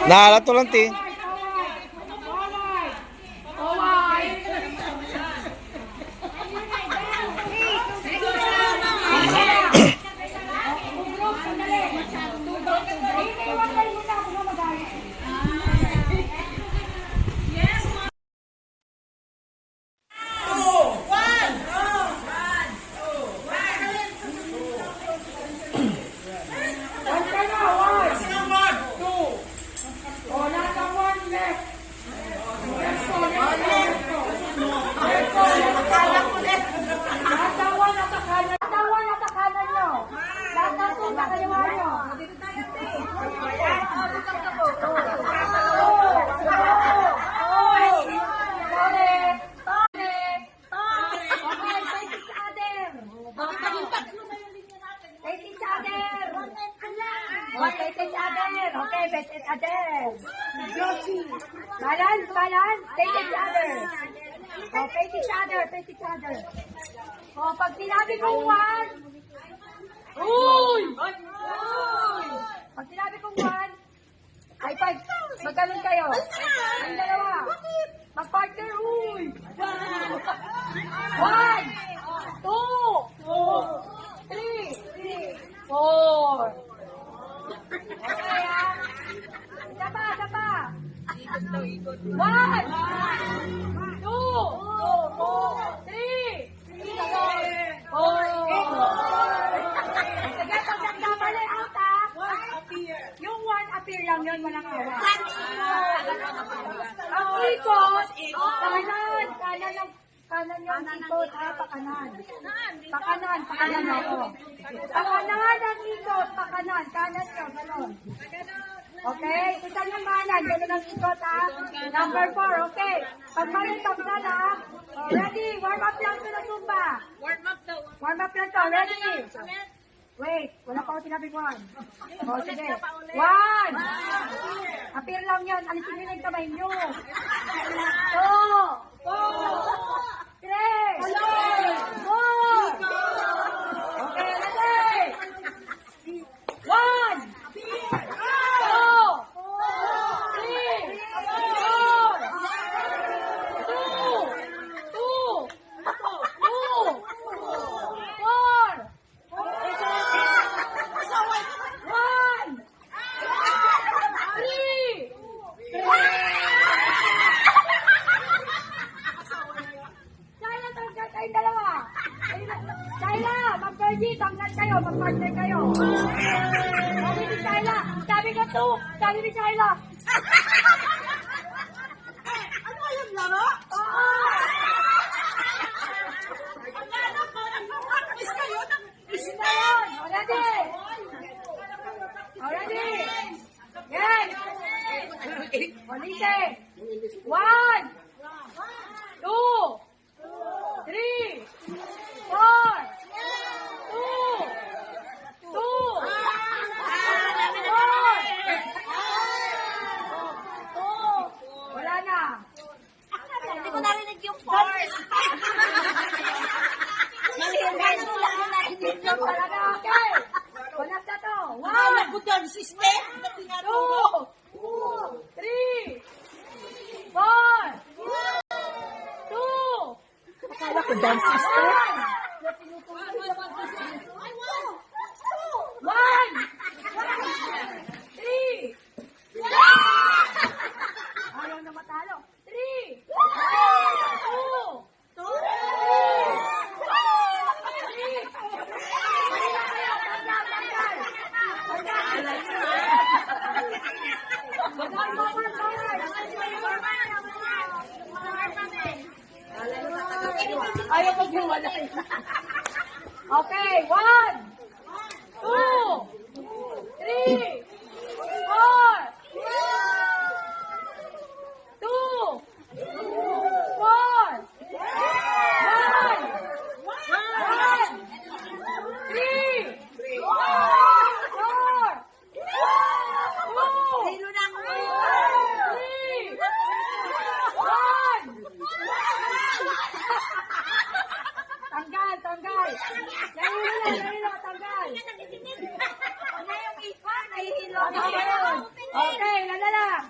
Nahalat to lang, ti. Okay, face each other. Balance, balance. Face each other. Oh, face each other, face each other. Oh, pag sinabi kong one. Uy! Pag sinabi kong one, high five. Magkaroon kayo. Ang dalawa. Mag-partner, uy! One, two, three, four. Okay, ah. Isa pa, isa pa. One, two, three, four. Sige, pag nagkamali out, ah. Yung one appear lang yun, walang awa. Ang ikot, kanan yung ikot, ah, pakanan. Pakanan ako. Pakanan ang ikot, pakanan, kanan yun, ganon. Okay, isang namanan, ganon ang ikot, ah. Number 4, okay. Pag maritap na lang, ready, warm up lang to na Zumba. Warm up lang to, ready. Wait, wala pa ako sinabi one. O, sige. One! Appear lang yun. Alisin nyo na yung kamay nyo. Two! Three! Four! Okay, ready! One! Two! Three! Four! Two! Four! One! Three! Shaila, tanggal kayong dalawa. Shaila, mag-Fergie, tanggal kayo, mag-partner kayo. Sabi ni Shaila, sabi ko to, sabi ni Shaila. Ano yung laro? Already? Yes. Ulitin. One. Two. Three. Four. Two. Four. Wala na. Hindi ko narinig yung force. Malihan ko lang na narinig yung Wala na, okay. Wala na to. One, One. good dance system. Two. Three. Four. Two. Akala ko dance system. One. Three. Ayaw na matalo. Three. Two. Three. Ayaw maghiwalay. Okay, one, two, three, four, two, four, one, three, four, Sino na ako? three, one. Tanggal, tanggal. Nahihilo, tanggal. Ano yung ipa? Nahihilo. Okay, lalala.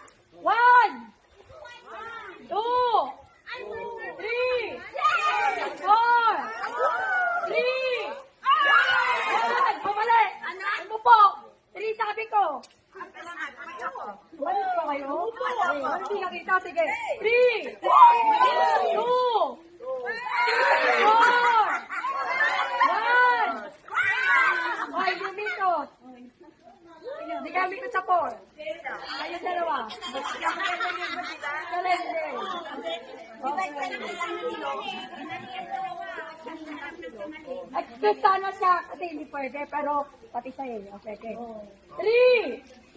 Excuse sana siya kasi hindi pwede, pero pati siya eh. Okay, okay. 3,